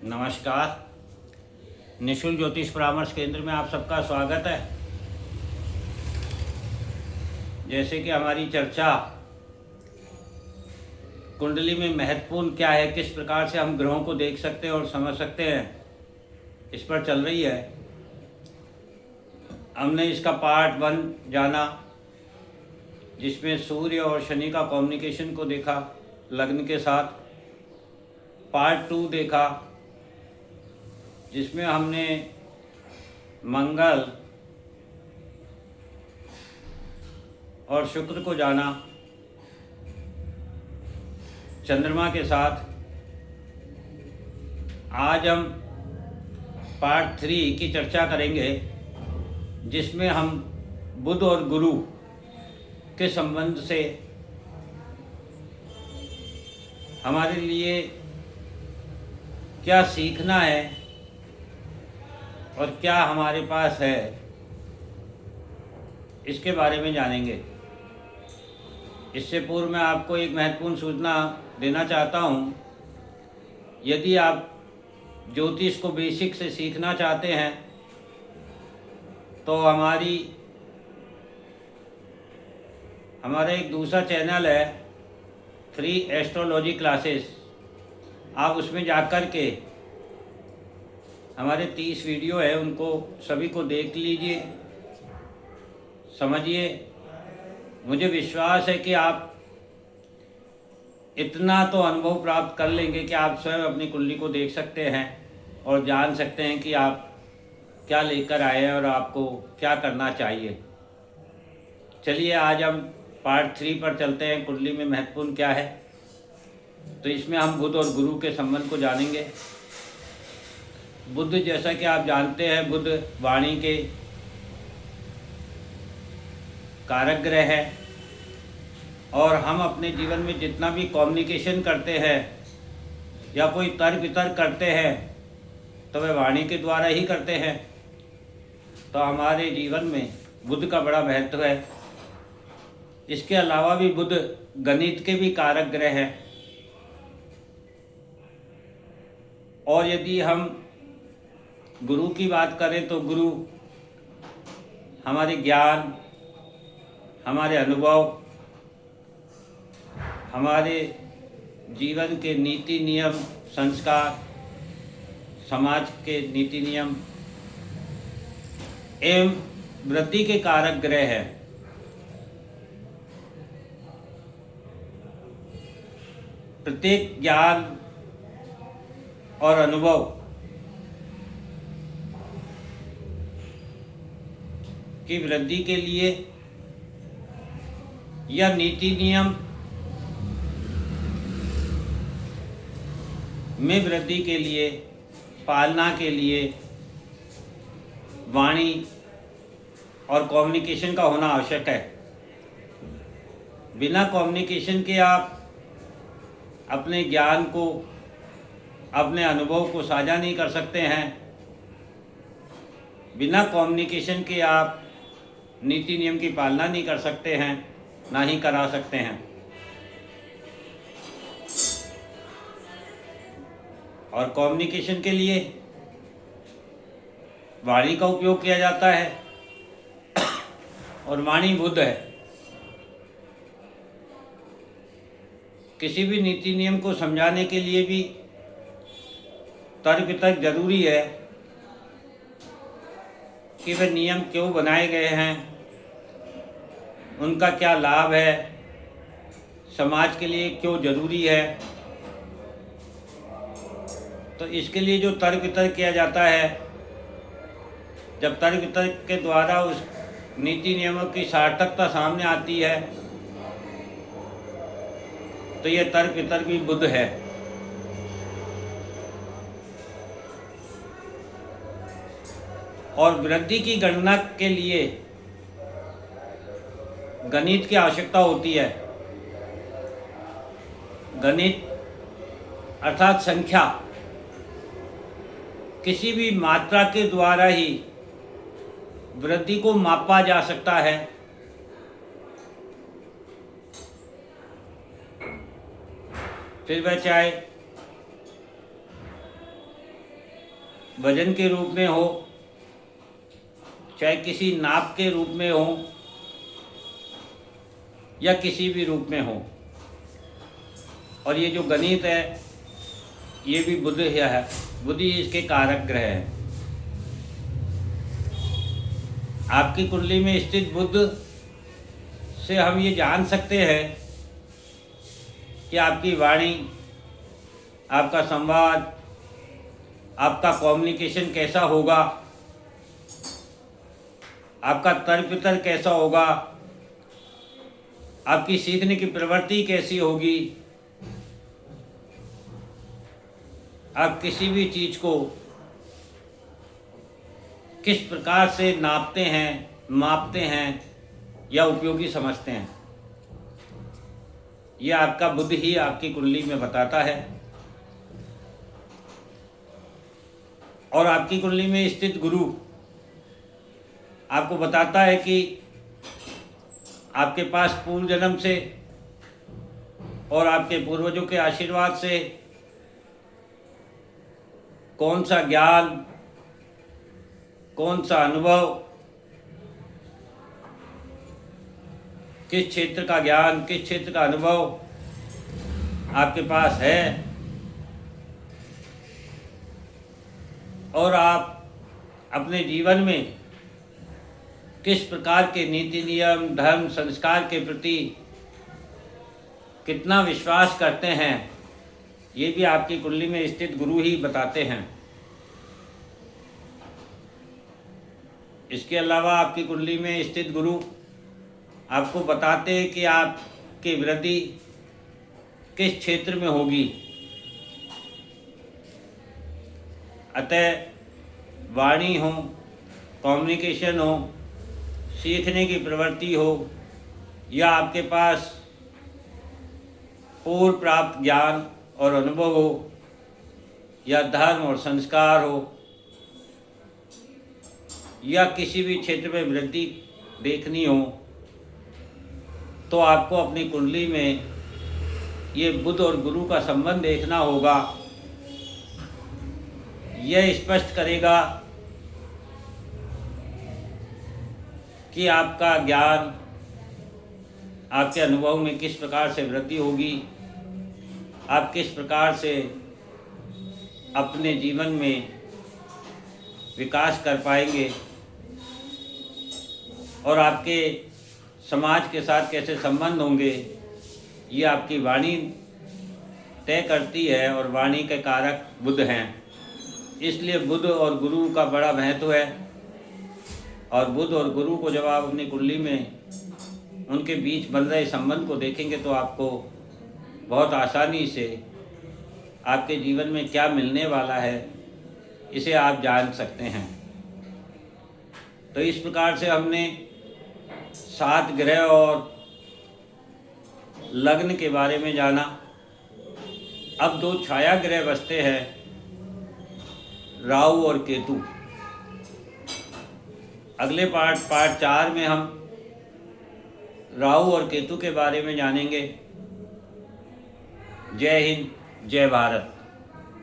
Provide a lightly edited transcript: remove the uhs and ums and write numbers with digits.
नमस्कार। निःशुल्क ज्योतिष परामर्श केंद्र में आप सबका स्वागत है। जैसे कि हमारी चर्चा कुंडली में महत्वपूर्ण क्या है, किस प्रकार से हम ग्रहों को देख सकते हैं और समझ सकते हैं, इस पर चल रही है। हमने इसका पार्ट 1 जाना, जिसमें सूर्य और शनि का कॉम्युनिकेशन को देखा लग्न के साथ। पार्ट 2 देखा, जिसमें हमने मंगल और शुक्र को जाना चंद्रमा के साथ। आज हम पार्ट 3 की चर्चा करेंगे, जिसमें हम बुध और गुरु के संबंध से हमारे लिए क्या सीखना है और क्या हमारे पास है, इसके बारे में जानेंगे। इससे पूर्व मैं आपको एक महत्वपूर्ण सूचना देना चाहता हूँ। यदि आप ज्योतिष को बेसिक से सीखना चाहते हैं तो हमारा एक दूसरा चैनल है, फ्री एस्ट्रोलॉजी क्लासेस। आप उसमें जाकर के हमारे 30 वीडियो है, उनको सभी को देख लीजिए, समझिए। मुझे विश्वास है कि आप इतना तो अनुभव प्राप्त कर लेंगे कि आप स्वयं अपनी कुंडली को देख सकते हैं और जान सकते हैं कि आप क्या लेकर आए हैं और आपको क्या करना चाहिए। चलिए आज हम पार्ट 3 पर चलते हैं, कुंडली में महत्वपूर्ण क्या है। तो इसमें हम बुध और गुरु के संबंध को जानेंगे। बुध, जैसा कि आप जानते हैं, बुध वाणी के कारक ग्रह है और हम अपने जीवन में जितना भी कम्युनिकेशन करते हैं या कोई तर्क वितर्क करते हैं तो वह वाणी के द्वारा ही करते हैं। तो हमारे जीवन में बुध का बड़ा महत्व है। इसके अलावा भी बुध गणित के भी कारक ग्रह हैं। और यदि हम गुरु की बात करें तो गुरु हमारे ज्ञान, हमारे अनुभव, हमारे जीवन के नीति नियम, संस्कार, समाज के नीति नियम एवं वृद्धि के कारक ग्रह है। प्रत्येक ज्ञान और अनुभव की वृद्धि के लिए या नीति नियम में वृद्धि के लिए, पालना के लिए वाणी और कम्युनिकेशन का होना आवश्यक है। बिना कम्युनिकेशन के आप अपने ज्ञान को, अपने अनुभव को साझा नहीं कर सकते हैं। बिना कम्युनिकेशन के आप नीति नियम की पालना नहीं कर सकते हैं, ना ही करा सकते हैं। और कम्युनिकेशन के लिए वाणी का उपयोग किया जाता है और वाणी बुध है। किसी भी नीति नियम को समझाने के लिए भी तर्क वितर्क जरूरी है कि वे नियम क्यों बनाए गए हैं, उनका क्या लाभ है, समाज के लिए क्यों जरूरी है। तो इसके लिए जो तर्क वितर्क किया जाता है, जब तर्क वितर्क के द्वारा उस नीति नियमों की सार्थकता सामने आती है तो यह तर्क वितर्क भी बुध है। और वृद्धि की गणना के लिए गणित की आवश्यकता होती है। गणित अर्थात संख्या, किसी भी मात्रा के द्वारा ही वृद्धि को मापा जा सकता है। फिर वह चाहे वजन के रूप में हो, चाहे किसी नाप के रूप में हो, या किसी भी रूप में हो। और ये जो गणित है ये भी बुध है, बुध ही इसके कारक ग्रह है। आपकी कुंडली में स्थित बुध से हम ये जान सकते हैं कि आपकी वाणी, आपका संवाद, आपका कम्युनिकेशन कैसा होगा, आपका तर्क वितर्क कैसा होगा, आपकी सीखने की प्रवृत्ति कैसी होगी, आप किसी भी चीज़ को किस प्रकार से नापते हैं, मापते हैं या उपयोगी समझते हैं, यह आपका बुध ही आपकी कुंडली में बताता है। और आपकी कुंडली में स्थित गुरु आपको बताता है कि आपके पास पूर्व जन्म से और आपके पूर्वजों के आशीर्वाद से कौन सा ज्ञान, कौन सा अनुभव, किस क्षेत्र का ज्ञान, किस क्षेत्र का अनुभव आपके पास है, और आप अपने जीवन में किस प्रकार के नीति नियम, धर्म, संस्कार के प्रति कितना विश्वास करते हैं, ये भी आपकी कुंडली में स्थित गुरु ही बताते हैं। इसके अलावा आपकी कुंडली में स्थित गुरु आपको बताते हैं कि आपकी वृद्धि किस क्षेत्र में होगी। अतः वाणी हो, कम्युनिकेशन हो, सीखने की प्रवृत्ति हो, या आपके पास पूर्व प्राप्त ज्ञान और अनुभव हो, या धर्म और संस्कार हो, या किसी भी क्षेत्र में वृद्धि देखनी हो, तो आपको अपनी कुंडली में ये बुध और गुरु का संबंध देखना होगा। यह स्पष्ट करेगा कि आपका ज्ञान, आपके अनुभव में किस प्रकार से वृद्धि होगी, आप किस प्रकार से अपने जीवन में विकास कर पाएंगे, और आपके समाज के साथ कैसे संबंध होंगे, ये आपकी वाणी तय करती है। और वाणी के कारक बुध हैं, इसलिए बुध और गुरु का बड़ा महत्व है। और बुध और गुरु को जब आप अपनी कुंडली में उनके बीच बन रहे संबंध को देखेंगे तो आपको बहुत आसानी से आपके जीवन में क्या मिलने वाला है इसे आप जान सकते हैं। तो इस प्रकार से हमने 7 ग्रह और लग्न के बारे में जाना। अब 2 छाया ग्रह बचते हैं, राहु और केतु। अगले पार्ट 4 में हम राहु और केतु के बारे में जानेंगे। जय हिंद, जय भारत।